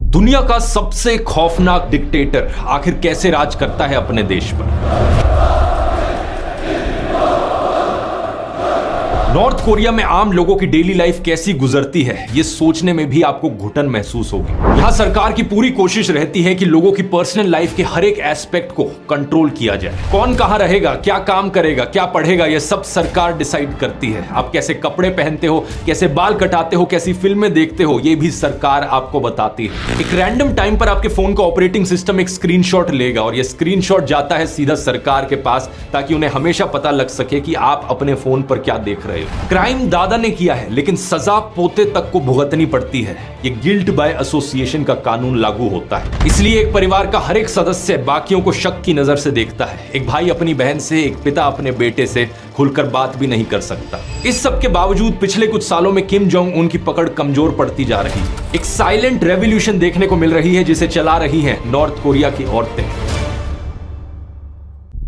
दुनिया का सबसे खौफनाक डिक्टेटर आखिर कैसे राज करता है अपने देश पर। नॉर्थ कोरिया में आम लोगों की डेली लाइफ कैसी गुजरती है, ये सोचने में भी आपको घुटन महसूस होगी। यहाँ सरकार की पूरी कोशिश रहती है कि लोगों की पर्सनल लाइफ के हर एक एस्पेक्ट को कंट्रोल किया जाए। कौन कहाँ रहेगा, क्या काम करेगा, क्या पढ़ेगा, ये सब सरकार डिसाइड करती है। आप कैसे कपड़े पहनते हो, कैसे बाल कटाते हो, कैसी फिल्में देखते हो, ये भी सरकार आपको बताती है। एक रैंडम टाइम पर आपके फोन का ऑपरेटिंग सिस्टम एक स्क्रीनशॉट लेगा और ये स्क्रीनशॉट जाता है सीधा सरकार के पास, ताकि उन्हें हमेशा पता लग सके कि आप अपने फोन पर क्या देख रहे हो। क्राइम दादा ने किया है, लेकिन सजा पोते तक को भुगतनी पड़ती है। ये गिल्ट बाय एसोसिएशन का कानून लागू होता है। इसलिए एक परिवार का हर एक सदस्य बाकियों को शक की नजर से देखता है। एक भाई अपनी बहन से, एक पिता अपने बेटे से खुलकर बात भी नहीं कर सकता। इस सब के बावजूद पिछले कुछ सालों में किम जोंग उन की पकड़ कमजोर पड़ती जा रही है। एक साइलेंट रेवोल्यूशन देखने को मिल रही है, जिसे चला रही हैं नॉर्थ कोरिया की औरतें।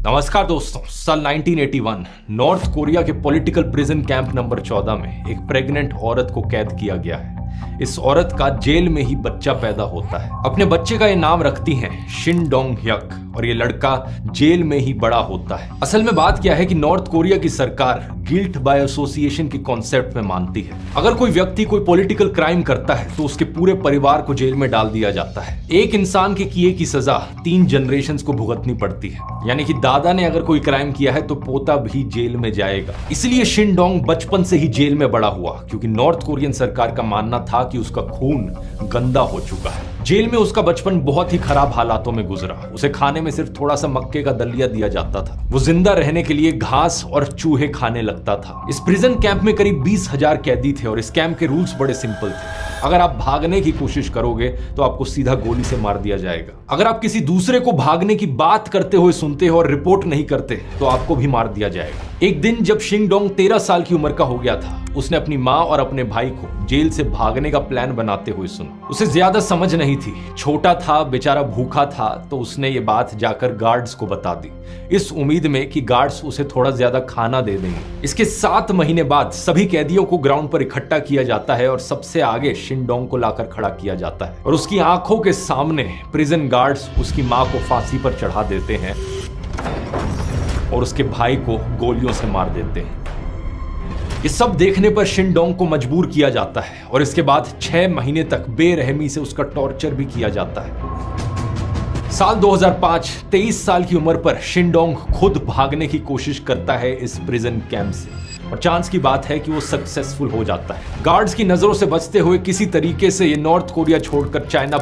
नमस्कार दोस्तों, साल 1981 नॉर्थ कोरिया के पॉलिटिकल प्रिजन कैंप नंबर 14 में एक प्रेग्नेंट औरत को कैद किया गया है। इस औरत का जेल में ही बच्चा पैदा होता है। अपने बच्चे का ये नाम रखती हैं शिन डोंग ह्यक, और ये लड़का जेल में ही बड़ा होता है। असल में बात क्या है कि नॉर्थ कोरिया की सरकार गिल्ट बाय एसोसिएशन के कॉन्सेप्ट में मानती है। अगर कोई व्यक्ति कोई पॉलिटिकल क्राइम करता है तो उसके पूरे परिवार को जेल में डाल दिया जाता है। एक इंसान के किए की सजा 3 जनरेशंस को भुगतनी पड़ती है। यानी कि दादा ने अगर कोई क्राइम किया है तो पोता भी जेल में जाएगा। इसलिए शिन डोंग बचपन से ही जेल में बड़ा हुआ, क्योंकि नॉर्थ कोरियन सरकार का मानना था कि उसका खून गंदा हो चुका है। जेल में उसका बचपन बहुत ही खराब हालातों में गुजरा। उसे खाने में सिर्फ थोड़ा सा मक्के का दलिया दिया जाता था। वो जिंदा रहने के लिए घास और चूहे खाने लगता था। इस प्रिजन कैंप में करीब 20,000 कैदी थे और इस कैंप के रूल्स बड़े सिंपल थे। अगर आप भागने की कोशिश करोगे तो आपको सीधा गोली से मार दिया जाएगा। अगर आप किसी दूसरे को भागने की बात करते हुए सुनते हो और रिपोर्ट नहीं करते तो आपको भी मार दिया जाएगा। एक दिन जब शिन डोंग 13 साल की उम्र का हो गया था, उसने अपनी माँ और अपने भाई को जेल से भागने का प्लान बनाते हुए सुना। उसे ज्यादा समझ नहीं थी, छोटा था, बेचारा भूखा था, तो उसने ये बात जाकर गार्ड्स को बता दी, इस उम्मीद में कि गार्ड्स उसे थोड़ा ज्यादा खाना दे देंगे। इसके 7 महीने बाद सभी कैदियों को ग्राउंड पर इकट्ठा किया जाता है और सबसे आगे शिन डोंग को लाकर खड़ा किया जाता है और उसकी आंखों के सामने प्रिजन गार्ड्स उसकी माँ को फांसी पर चढ़ा देते हैं और उसके भाई को गोलियों से मार देते हैं। ये सब देखने पर शिन डोंग को मजबूर किया जाता है और इसके बाद 6 महीने तक बेरहमी से उसका टॉर्चर भी किया जाता है। साल 2005 23 साल की उम्र पर शिन डोंग खुद भागने की कोशिश करता है इस प्रिजन कैंप से और चांस की बात है कि वो सक्सेसफुल हो जाता है। गार्ड्स की नजरों से बचते हुए किसी तरीके से ये नॉर्थ कोरिया छोड़कर चाइना